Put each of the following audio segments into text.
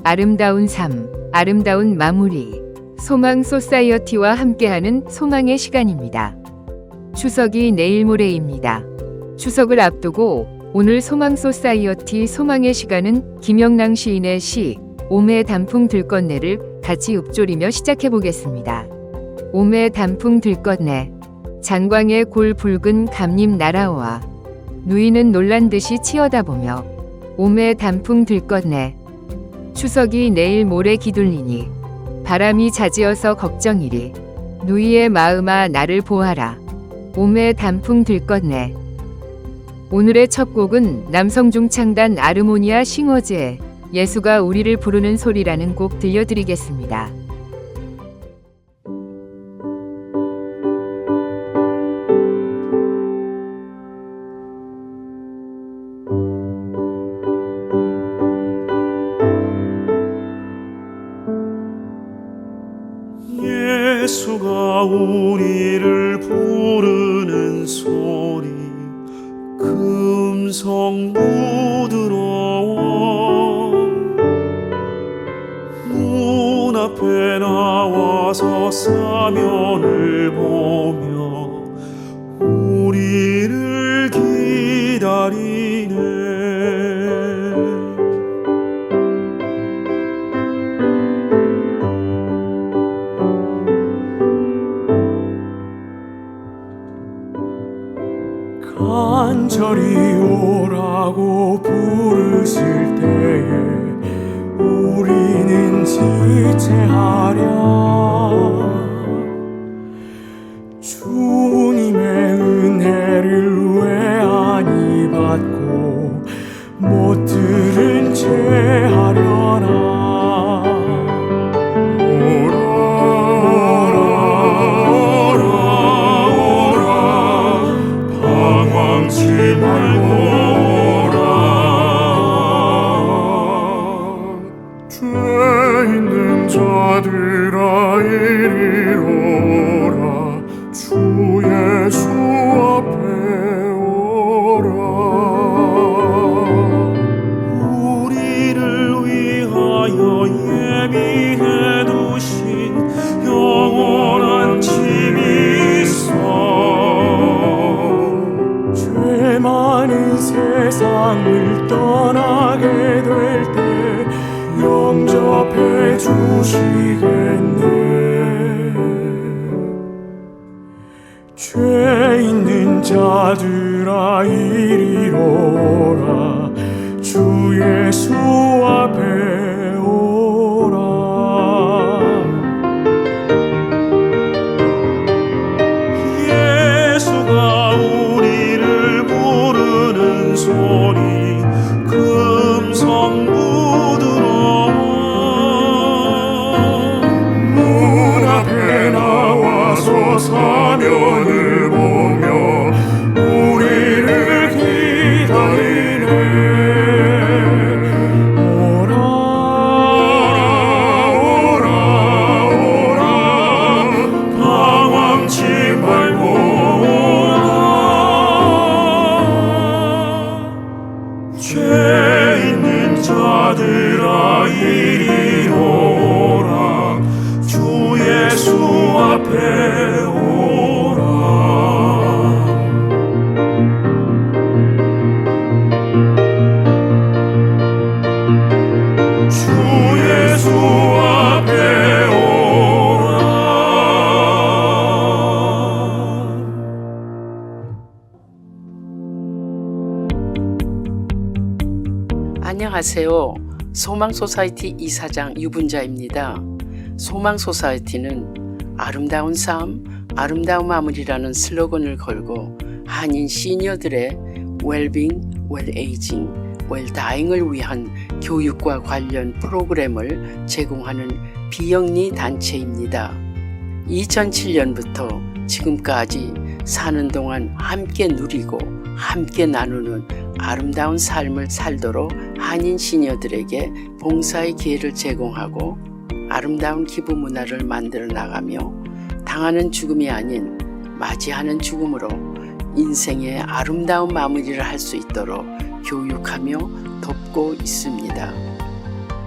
아름다운 삶, 아름다운 마무리. 소망 소사이어티와 함께하는 소망의 시간입니다. 추석이 내일 모레입니다. 추석을 앞두고 오늘 소망 소사이어티 소망의 시간은 김영랑 시인의 시 오매 단풍 들꽃내를 같이 읊조리며 시작해 보겠습니다. 오매 단풍 들꽃내 장광의 골 붉은 감잎 날아와 누이는 놀란 듯이 치어다보며 오매 단풍 들꽃내 추석이 내일 모레 기둘리니 바람이 잦으어서 걱정이리 누이의 마음아 나를 보아라 오매 단풍 들꽃내. 오늘의 첫 곡은 남성중창단 아르모니아 싱어즈의 예수가 우리를 부르는 소리라는 곡 들려드리겠습니다. 예수가 우리를 부르는 소리 금성 부드러워 문 앞에 나와서 사면을 보며 우리를 기다리네. 간절히 오라고 부르실 때에 우리는 지체하랴. 주님의 은혜를 왜 아니 받고 못 들은 채 하려나. 자들아 이리로 오라 주 예수 앞에 오라. 우리를 위하여 예비해 두신 영원한 집이 있어. 죄 많은 세상을 떠나게 될 때 영접해 주시겠네. 죄 있는 자들아 이리로 오라 주 예수 앞에 오라. 예수가 우리를 부르는 소리 금성 부드러워 문 앞에 나와서 사면을 보며 우리를 기다리네. 오라 오라 오라 방황치 말고 오라. 죄 있는 자들아 이리로 오라 주 예수 앞에 오라. 주 예수 앞에 오라. 안녕하세요. 소망소사이티 이사장 유분자입니다. 소망소사이티는 아름다운 삶, 아름다운 마무리라는 슬로건을 걸고 한인 시니어들의 웰빙, 웰에이징, 웰다잉을 위한 교육과 관련 프로그램을 제공하는 비영리 단체입니다. 2007년부터 지금까지 사는 동안 함께 누리고 함께 나누는 아름다운 삶을 살도록 한인 시니어들에게 봉사의 기회를 제공하고 아름다운 기부 문화를 만들어 나가며 당하는 죽음이 아닌 맞이하는 죽음으로 인생의 아름다운 마무리를 할 수 있도록 교육하며 돕고 있습니다.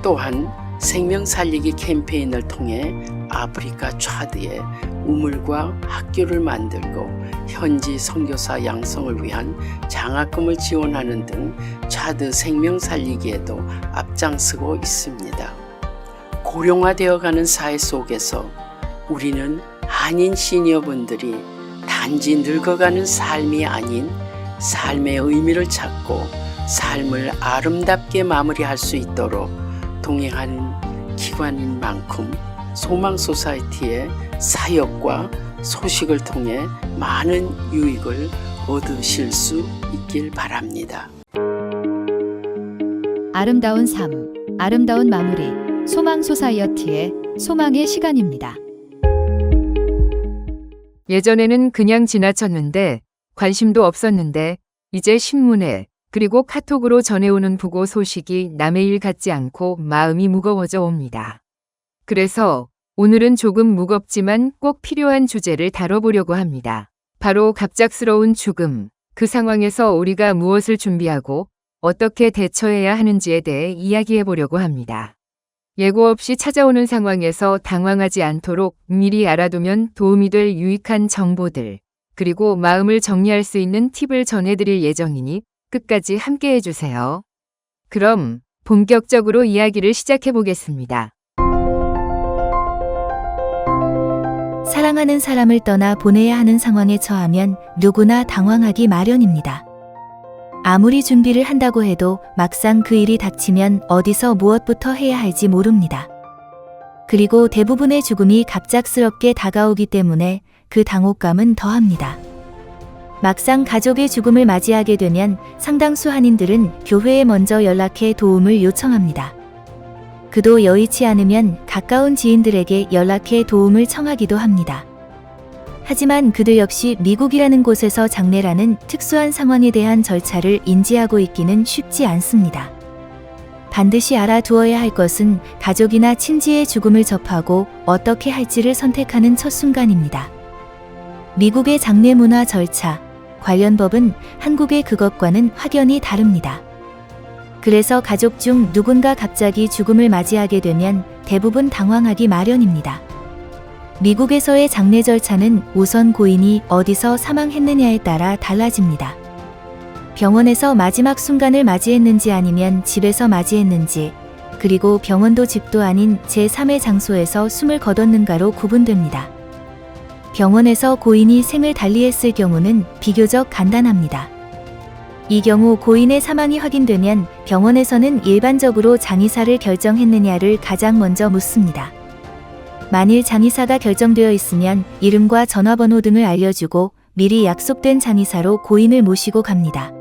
또한 생명 살리기 캠페인을 통해 아프리카 차드에 우물과 학교를 만들고 현지 선교사 양성을 위한 장학금을 지원하는 등 차드 생명 살리기에도 앞장서고 있습니다. 고령화되어가는 사회 속에서 우리는 한인 시니어분들이 단지 늙어가는 삶이 아닌 삶의 의미를 찾고 삶을 아름답게 마무리할 수 있도록 동행하는 기관인 만큼 소망 소사이어티의 사역과 소식을 통해 많은 유익을 얻으실 수 있길 바랍니다. 아름다운 삶, 아름다운 마무리, 소망 소사이어티의 소망의 시간입니다. 예전에는 그냥 지나쳤는데 관심도 없었는데 이제 신문에 그리고 카톡으로 전해오는 부고 소식이 남의 일 같지 않고 마음이 무거워져 옵니다. 그래서 오늘은 조금 무겁지만 꼭 필요한 주제를 다뤄보려고 합니다. 바로 갑작스러운 죽음, 그 상황에서 우리가 무엇을 준비하고 어떻게 대처해야 하는지에 대해 이야기해 보려고 합니다. 예고 없이 찾아오는 상황에서 당황하지 않도록 미리 알아두면 도움이 될 유익한 정보들, 그리고 마음을 정리할 수 있는 팁을 전해드릴 예정이니 끝까지 함께 해주세요. 그럼 본격적으로 이야기를 시작해 보겠습니다. 사랑하는 사람을 떠나 보내야 하는 상황에 처하면 누구나 당황하기 마련입니다. 아무리 준비를 한다고 해도 막상 그 일이 닥치면 어디서 무엇부터 해야 할지 모릅니다. 그리고 대부분의 죽음이 갑작스럽게 다가오기 때문에 그 당혹감은 더합니다. 막상 가족의 죽음을 맞이하게 되면 상당수 한인들은 교회에 먼저 연락해 도움을 요청합니다. 그도 여의치 않으면 가까운 지인들에게 연락해 도움을 청하기도 합니다. 하지만 그들 역시 미국이라는 곳에서 장례라는 특수한 상황에 대한 절차를 인지하고 있기는 쉽지 않습니다. 반드시 알아두어야 할 것은 가족이나 친지의 죽음을 접하고 어떻게 할지를 선택하는 첫 순간입니다. 미국의 장례 문화 절차, 관련 법은 한국의 그것과는 확연히 다릅니다. 그래서 가족 중 누군가 갑자기 죽음을 맞이하게 되면 대부분 당황하기 마련입니다. 미국에서의 장례 절차는 우선 고인이 어디서 사망했느냐에 따라 달라집니다. 병원에서 마지막 순간을 맞이했는지 아니면 집에서 맞이했는지, 그리고 병원도 집도 아닌 제3의 장소에서 숨을 거뒀는가로 구분됩니다. 병원에서 고인이 생을 달리했을 경우는 비교적 간단합니다. 이 경우 고인의 사망이 확인되면 병원에서는 일반적으로 장의사를 결정했느냐를 가장 먼저 묻습니다. 만일 장의사가 결정되어 있으면 이름과 전화번호 등을 알려주고 미리 약속된 장의사로 고인을 모시고 갑니다.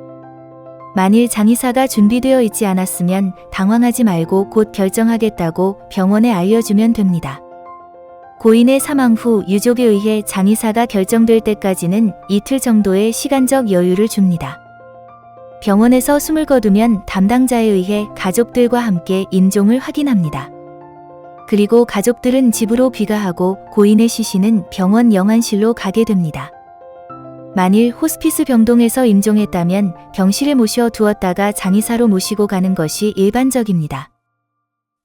만일 장의사가 준비되어 있지 않았으면 당황하지 말고 곧 결정하겠다고 병원에 알려주면 됩니다. 고인의 사망 후 유족에 의해 장의사가 결정될 때까지는 이틀 정도의 시간적 여유를 줍니다. 병원에서 숨을 거두면 담당자에 의해 가족들과 함께 임종을 확인합니다. 그리고 가족들은 집으로 귀가하고 고인의 시신은 병원 영안실로 가게 됩니다. 만일 호스피스 병동에서 임종했다면 병실에 모셔 두었다가 장의사로 모시고 가는 것이 일반적입니다.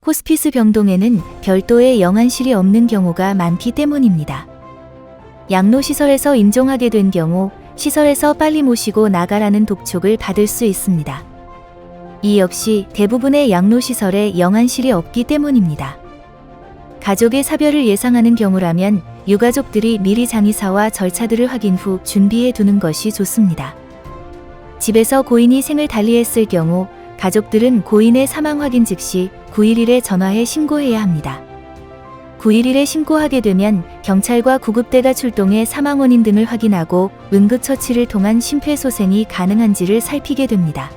호스피스 병동에는 별도의 영안실이 없는 경우가 많기 때문입니다. 양로시설에서 임종하게 된 경우 시설에서 빨리 모시고 나가라는 독촉을 받을 수 있습니다. 이 역시 대부분의 양로시설에 영안실이 없기 때문입니다. 가족의 사별을 예상하는 경우라면 유가족들이 미리 장의사와 절차들을 확인 후 준비해 두는 것이 좋습니다. 집에서 고인이 생을 달리했을 경우 가족들은 고인의 사망 확인 즉시 911에 전화해 신고해야 합니다. 911에 신고하게 되면 경찰과 구급대가 출동해 사망 원인 등을 확인하고 응급처치를 통한 심폐소생이 가능한지를 살피게 됩니다.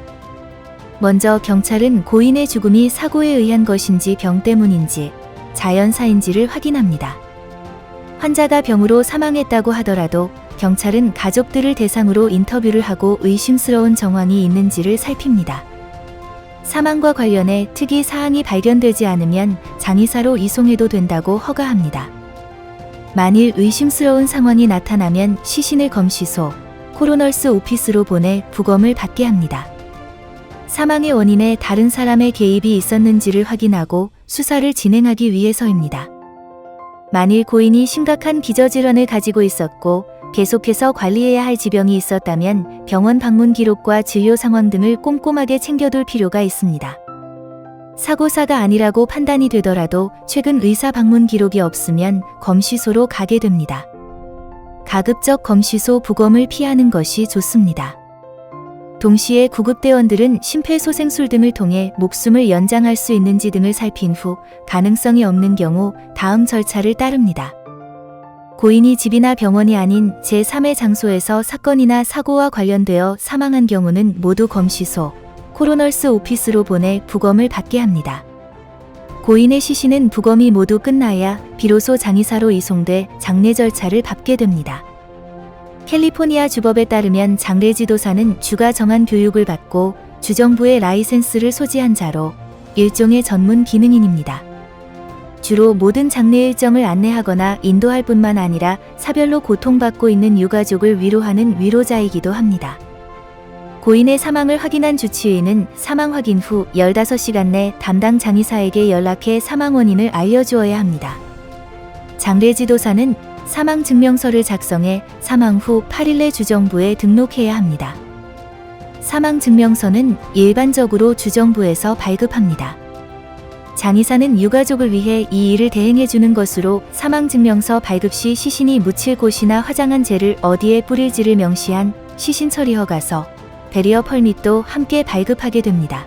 먼저 경찰은 고인의 죽음이 사고에 의한 것인지 병 때문인지 자연사인지를 확인합니다. 환자가 병으로 사망했다고 하더라도 경찰은 가족들을 대상으로 인터뷰를 하고 의심스러운 정황이 있는지를 살핍니다. 사망과 관련해 특이 사항이 발견되지 않으면 장의사로 이송해도 된다고 허가합니다. 만일 의심스러운 상황이 나타나면 시신을 검시소, 코로널스 오피스로 보내 부검을 받게 합니다. 사망의 원인에 다른 사람의 개입이 있었는지를 확인하고 수사를 진행하기 위해서입니다. 만일 고인이 심각한 기저질환을 가지고 있었고 계속해서 관리해야 할 지병이 있었다면 병원 방문 기록과 진료 상황 등을 꼼꼼하게 챙겨둘 필요가 있습니다. 사고사가 아니라고 판단이 되더라도 최근 의사 방문 기록이 없으면 검시소로 가게 됩니다. 가급적 검시소 부검을 피하는 것이 좋습니다. 동시에 구급대원들은 심폐소생술 등을 통해 목숨을 연장할 수 있는지 등을 살핀 후 가능성이 없는 경우 다음 절차를 따릅니다. 고인이 집이나 병원이 아닌 제3의 장소에서 사건이나 사고와 관련되어 사망한 경우는 모두 검시소, 코로널스 오피스로 보내 부검을 받게 합니다. 고인의 시신은 부검이 모두 끝나야 비로소 장의사로 이송돼 장례 절차를 밟게 됩니다. 캘리포니아 주법에 따르면 장례지도사는 주가 정한 교육을 받고 주정부의 라이센스를 소지한 자로 일종의 전문 기능인입니다. 주로 모든 장례 일정을 안내하거나 인도할 뿐만 아니라 사별로 고통받고 있는 유가족을 위로하는 위로자이기도 합니다. 고인의 사망을 확인한 주치의는 사망 확인 후 15시간 내 담당 장의사에게 연락해 사망 원인을 알려주어야 합니다. 장례지도사는 사망 증명서를 작성해 사망 후 8일 내 주정부에 등록해야 합니다. 사망 증명서는 일반적으로 주정부에서 발급합니다. 장의사는 유가족을 위해 이 일을 대행해 주는 것으로 사망 증명서 발급 시 시신이 묻힐 곳이나 화장한 재를 어디에 뿌릴지를 명시한 시신 처리 허가서, 베리어 펄밋도 함께 발급하게 됩니다.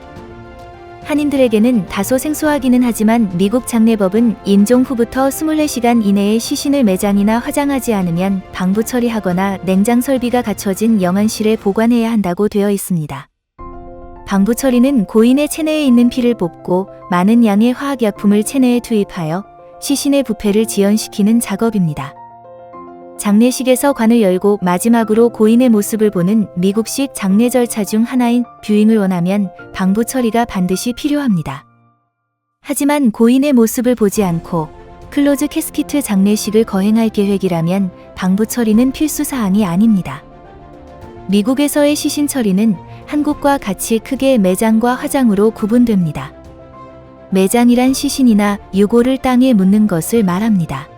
한인들에게는 다소 생소하기는 하지만 미국 장례법은 인종 후부터 24시간 이내에 시신을 매장이나 화장하지 않으면 방부 처리하거나 냉장 설비가 갖춰진 영안실에 보관해야 한다고 되어 있습니다. 방부 처리는 고인의 체내에 있는 피를 뽑고 많은 양의 화학약품을 체내에 투입하여 시신의 부패를 지연시키는 작업입니다. 장례식에서 관을 열고 마지막으로 고인의 모습을 보는 미국식 장례 절차 중 하나인 뷰잉을 원하면 방부 처리가 반드시 필요합니다. 하지만 고인의 모습을 보지 않고 클로즈 캐스키트 장례식을 거행할 계획이라면 방부 처리는 필수 사항이 아닙니다. 미국에서의 시신 처리는 한국과 같이 크게 매장과 화장으로 구분됩니다. 매장이란 시신이나 유골을 땅에 묻는 것을 말합니다.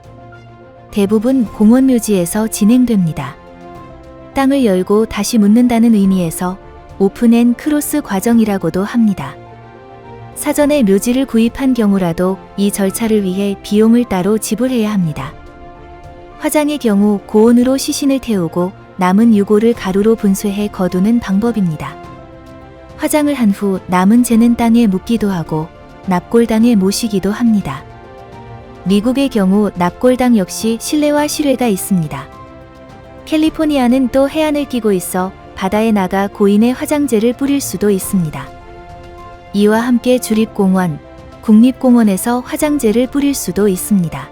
대부분 공원묘지에서 진행됩니다. 땅을 열고 다시 묻는다는 의미에서 오픈 앤 크로스 과정이라고도 합니다. 사전에 묘지를 구입한 경우라도 이 절차를 위해 비용을 따로 지불해야 합니다. 화장의 경우 고온으로 시신을 태우고 남은 유골을 가루로 분쇄해 거두는 방법입니다. 화장을 한 후 남은 재는 땅에 묻기도 하고 납골당에 모시기도 합니다. 미국의 경우 납골당 역시 실내와 실외가 있습니다. 캘리포니아는 또 해안을 끼고 있어 바다에 나가 고인의 화장재를 뿌릴 수도 있습니다. 이와 함께 주립공원, 국립공원에서 화장재를 뿌릴 수도 있습니다.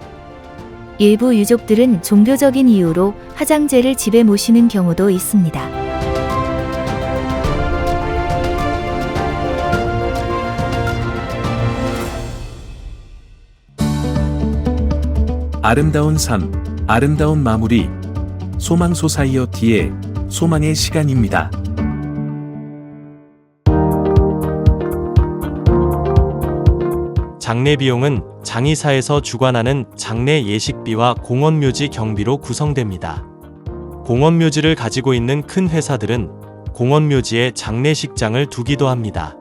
일부 유족들은 종교적인 이유로 화장재를 집에 모시는 경우도 있습니다. 아름다운 삶, 아름다운 마무리. 소망 소사이어티의 소망의 시간입니다. 장례 비용은 장의사에서 주관하는 장례 예식비와 공원묘지 경비로 구성됩니다. 공원묘지를 가지고 있는 큰 회사들은 공원묘지에 장례식장을 두기도 합니다.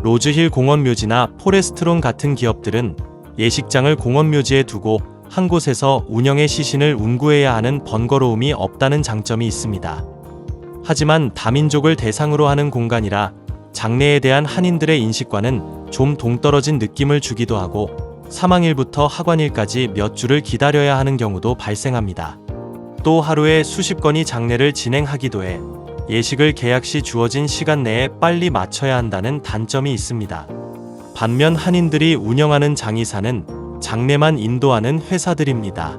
로즈힐 공원묘지나 포레스트론 같은 기업들은 예식장을 공원묘지에 두고 한 곳에서 운영의 시신을 운구해야 하는 번거로움이 없다는 장점이 있습니다. 하지만 다민족을 대상으로 하는 공간이라 장례에 대한 한인들의 인식과는 좀 동떨어진 느낌을 주기도 하고 사망일부터 하관일까지 몇 주를 기다려야 하는 경우도 발생합니다. 또 하루에 수십 건이 장례를 진행하기도 해 예식을 계약 시 주어진 시간 내에 빨리 마쳐야 한다는 단점이 있습니다. 반면 한인들이 운영하는 장의사는 장례만 인도하는 회사들입니다.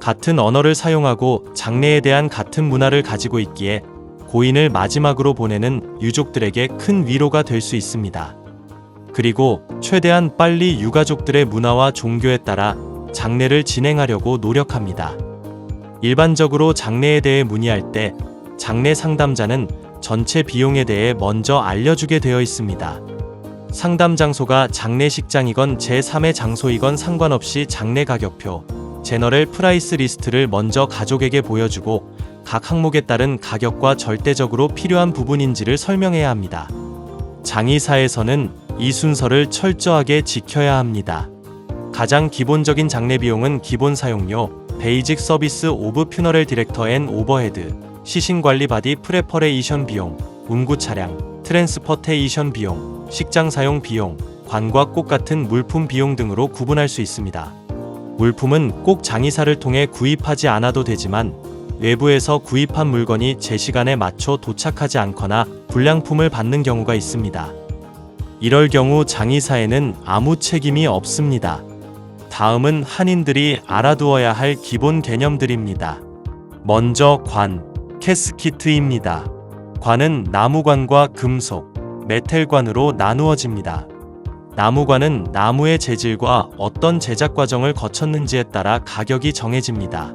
같은 언어를 사용하고 장례에 대한 같은 문화를 가지고 있기에 고인을 마지막으로 보내는 유족들에게 큰 위로가 될 수 있습니다. 그리고 최대한 빨리 유가족들의 문화와 종교에 따라 장례를 진행하려고 노력합니다. 일반적으로 장례에 대해 문의할 때 장례 상담자는 전체 비용에 대해 먼저 알려주게 되어 있습니다. 상담 장소가 장례식장이건 제3의 장소이건 상관없이 장례 가격표, 제너럴 프라이스 리스트를 먼저 가족에게 보여주고 각 항목에 따른 가격과 절대적으로 필요한 부분인지를 설명해야 합니다. 장의사에서는 이 순서를 철저하게 지켜야 합니다. 가장 기본적인 장례 비용은 기본 사용료, 베이직 서비스 오브 퓨너럴 디렉터 앤 오버헤드, 시신관리 바디 프레퍼레이션 비용, 운구 차량, 트랜스퍼테이션 비용, 식장 사용 비용, 관과 꽃 같은 물품 비용 등으로 구분할 수 있습니다. 물품은 꼭 장의사를 통해 구입하지 않아도 되지만 외부에서 구입한 물건이 제 시간에 맞춰 도착하지 않거나 불량품을 받는 경우가 있습니다. 이럴 경우 장의사에는 아무 책임이 없습니다. 다음은 한인들이 알아두어야 할 기본 개념들입니다. 먼저 관, 캐스키트입니다. 관은 나무관과 금속, 메텔관으로 나누어집니다. 나무관은 나무의 재질과 어떤 제작 과정을 거쳤는지에 따라 가격이 정해집니다.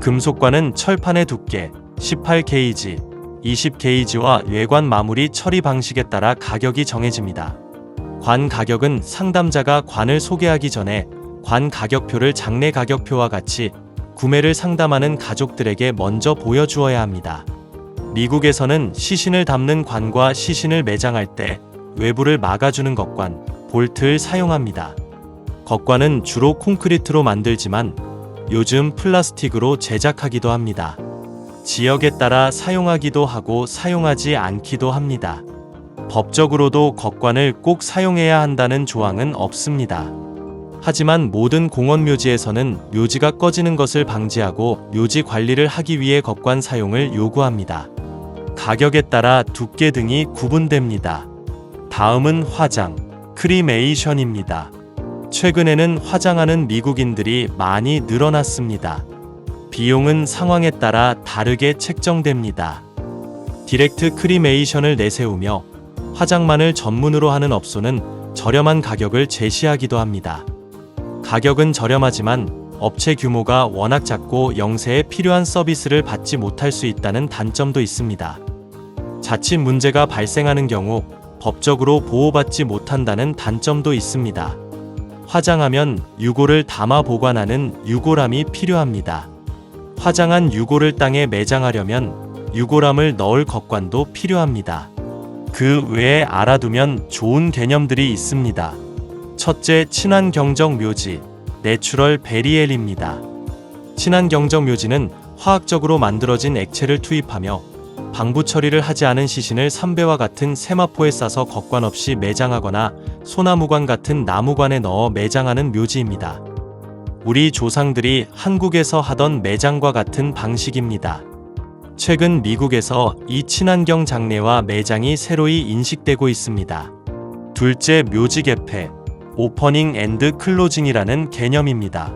금속관은 철판의 두께, 18게이지, 20게이지와 외관 마무리 처리 방식에 따라 가격이 정해집니다. 관 가격은 상담자가 관을 소개하기 전에 관 가격표를 장례 가격표와 같이 구매를 상담하는 가족들에게 먼저 보여주어야 합니다. 미국에서는 시신을 담는 관과 시신을 매장할 때 외부를 막아주는 겉관, 볼트를 사용합니다. 겉관은 주로 콘크리트로 만들지만 요즘 플라스틱으로 제작하기도 합니다. 지역에 따라 사용하기도 하고 사용하지 않기도 합니다. 법적으로도 겉관을 꼭 사용해야 한다는 조항은 없습니다. 하지만 모든 공원묘지에서는 묘지가 꺼지는 것을 방지하고 묘지 관리를 하기 위해 겉관 사용을 요구합니다. 가격에 따라 두께 등이 구분됩니다. 다음은 화장, 크리메이션입니다. 최근에는 화장하는 미국인들이 많이 늘어났습니다. 비용은 상황에 따라 다르게 책정됩니다. 디렉트 크리메이션을 내세우며 화장만을 전문으로 하는 업소는 저렴한 가격을 제시하기도 합니다. 가격은 저렴하지만 업체 규모가 워낙 작고 영세에 필요한 서비스를 받지 못할 수 있다는 단점도 있습니다. 자칫 문제가 발생하는 경우 법적으로 보호받지 못한다는 단점도 있습니다. 화장하면 유골을 담아 보관하는 유골함이 필요합니다. 화장한 유골을 땅에 매장하려면 유골함을 넣을 겉관도 필요합니다. 그 외에 알아두면 좋은 개념들이 있습니다. 첫째, 친환경적 묘지, 내추럴 베리엘입니다. 친환경적 묘지는 화학적으로 만들어진 액체를 투입하며 방부 처리를 하지 않은 시신을 삼배와 같은 세마포에 싸서 겉관 없이 매장하거나 소나무관 같은 나무관에 넣어 매장하는 묘지입니다. 우리 조상들이 한국에서 하던 매장과 같은 방식입니다. 최근 미국에서 이 친환경 장례와 매장이 새로이 인식되고 있습니다. 둘째, 묘지 개폐, 오퍼닝 앤드 클로징이라는 개념입니다.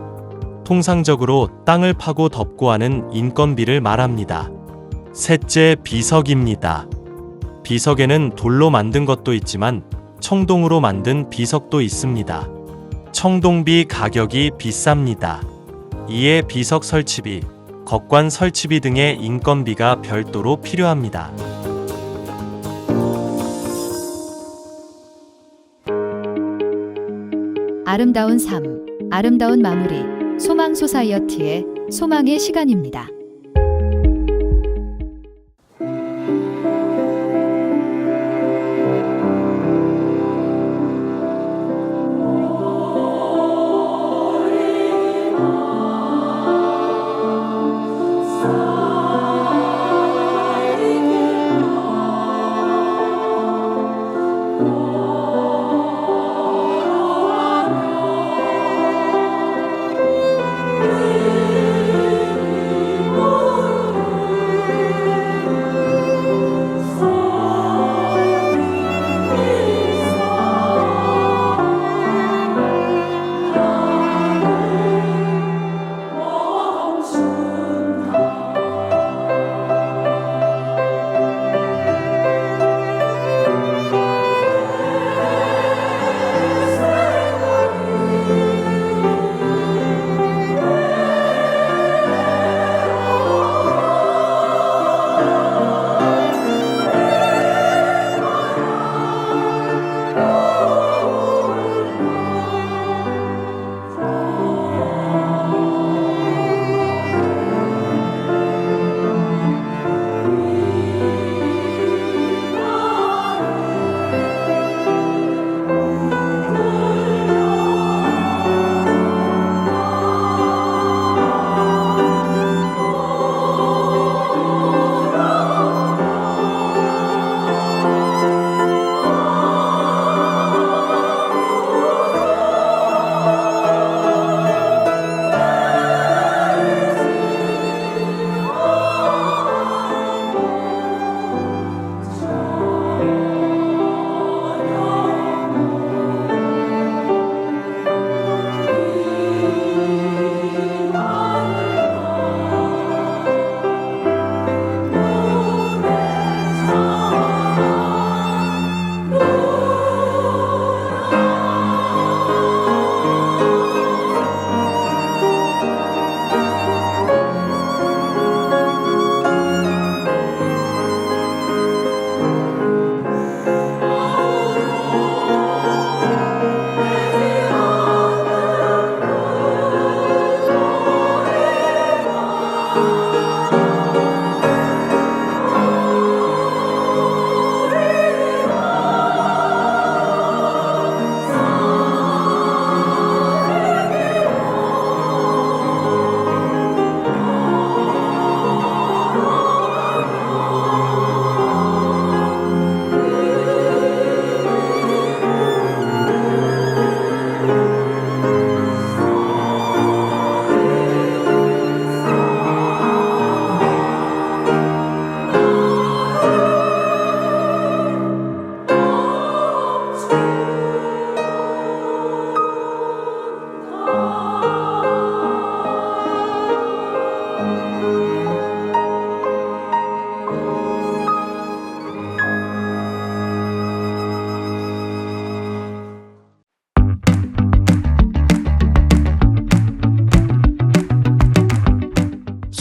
통상적으로 땅을 파고 덮고 하는 인건비를 말합니다. 셋째, 비석입니다. 비석에는 돌로 만든 것도 있지만 청동으로 만든 비석도 있습니다. 청동비 가격이 비쌉니다. 이에 비석 설치비, 겉관 설치비 등의 인건비가 별도로 필요합니다. 아름다운 삶, 아름다운 마무리, 소망 소사이어티의 소망의 시간입니다.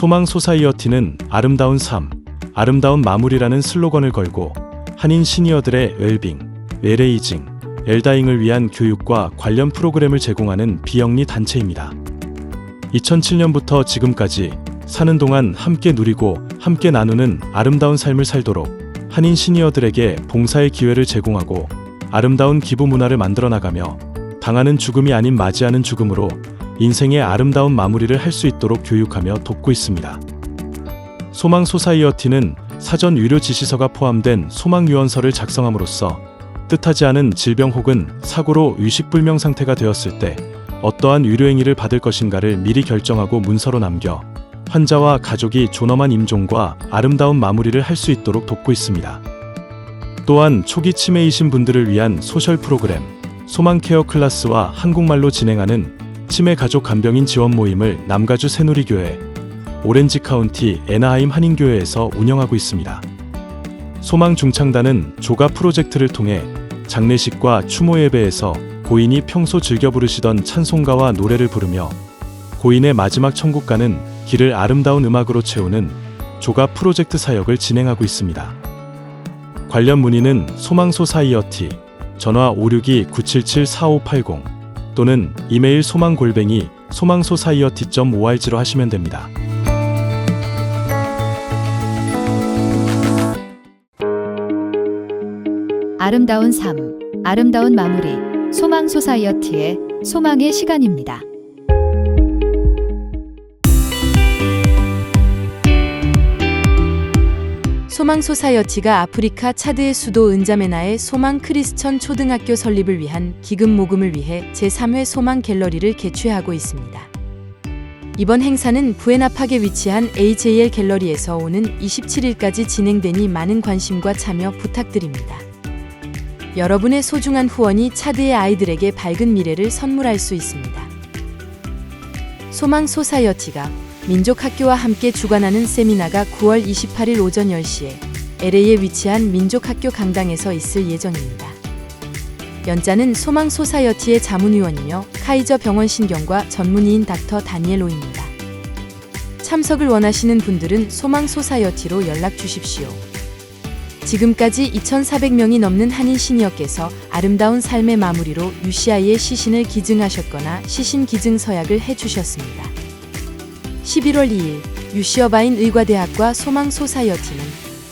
소망 소사이어티는 아름다운 삶, 아름다운 마무리라는 슬로건을 걸고 한인 시니어들의 웰빙, 웰에이징, 엘다잉을 위한 교육과 관련 프로그램을 제공하는 비영리 단체입니다. 2007년부터 지금까지 사는 동안 함께 누리고 함께 나누는 아름다운 삶을 살도록 한인 시니어들에게 봉사의 기회를 제공하고 아름다운 기부 문화를 만들어 나가며 당하는 죽음이 아닌 맞이하는 죽음으로 인생의 아름다운 마무리를 할 수 있도록 교육하며 돕고 있습니다. 소망 소사이어티는 사전 의료 지시서가 포함된 소망 유언서를 작성함으로써 뜻하지 않은 질병 혹은 사고로 의식불명 상태가 되었을 때 어떠한 의료 행위를 받을 것인가를 미리 결정하고 문서로 남겨 환자와 가족이 존엄한 임종과 아름다운 마무리를 할 수 있도록 돕고 있습니다. 또한 초기 치매이신 분들을 위한 소셜 프로그램 소망 케어 클래스와 한국말로 진행하는 치매 가족 간병인 지원 모임을 남가주 새누리교회, 오렌지 카운티 애나하임 한인교회에서 운영하고 있습니다. 소망 중창단은 조가 프로젝트를 통해 장례식과 추모 예배에서 고인이 평소 즐겨 부르시던 찬송가와 노래를 부르며 고인의 마지막 천국 가는 길을 아름다운 음악으로 채우는 조가 프로젝트 사역을 진행하고 있습니다. 관련 문의는 소망소사이어티 전화 562-977-4580 또는 이메일 소망@소망소사이어티.org로 하시면 됩니다. 아름다운 삶, 아름다운 마무리, 소망 소사이어티의 소망의 시간입니다. 소망 소사이어티가 아프리카 차드의 수도 은자메나의 소망 크리스천 초등학교 설립을 위한 기금 모금을 위해 제3회 소망 갤러리를 개최하고 있습니다. 이번 행사는 부에나팍에 위치한 HAL 갤러리에서 오는 27일까지 진행되니 많은 관심과 참여 부탁드립니다. 여러분의 소중한 후원이 차드의 아이들에게 밝은 미래를 선물할 수 있습니다. 소망 소사이어티가 민족학교와 함께 주관하는 세미나가 9월 28일 오전 10시에 LA에 위치한 민족학교 강당에서 있을 예정입니다. 연자는 소망 소사이어티의 자문위원이며 카이저 병원 신경과 전문의인 닥터 다니엘 오입니다. 참석을 원하시는 분들은 소망 소사이어티로 연락 주십시오. 지금까지 2,400명이 넘는 한인 시니어께서 아름다운 삶의 마무리로 UCI의 시신을 기증하셨거나 시신 기증 서약을 해주셨습니다. 11월 2일 UC어바인 의과대학과 소망 소사이어티는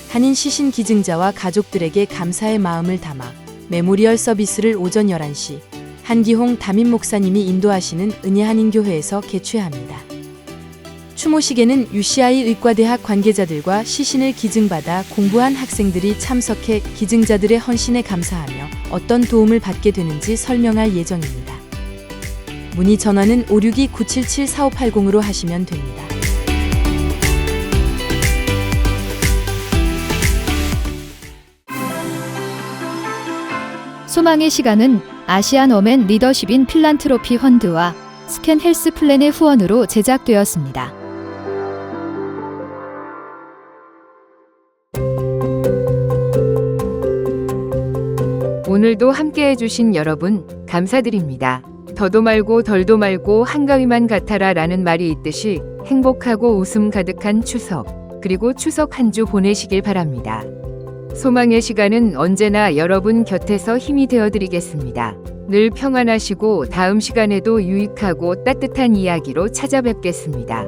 한인 시신 기증자와 가족들에게 감사의 마음을 담아 메모리얼 서비스를 오전 11시 한기홍 담임 목사님이 인도하시는 은혜한인교회에서 개최합니다. 추모식에는 UCI 의과대학 관계자들과 시신을 기증받아 공부한 학생들이 참석해 기증자들의 헌신에 감사하며 어떤 도움을 받게 되는지 설명할 예정입니다. 문의 전화는 562-977-4580으로 하시면 됩니다. 소망의 시간은 아시안 어맨 리더십 인 필란트로피 펀드와 스캔 헬스 플랜의 후원으로 제작되었습니다. 오늘도 함께 해주신 여러분 감사드립니다. 더도 말고 덜도 말고 한가위만 같아라 라는 말이 있듯이 행복하고 웃음 가득한 추석 그리고 추석 한 주 보내시길 바랍니다. 소망의 시간은 언제나 여러분 곁에서 힘이 되어드리겠습니다. 늘 평안하시고 다음 시간에도 유익하고 따뜻한 이야기로 찾아뵙겠습니다.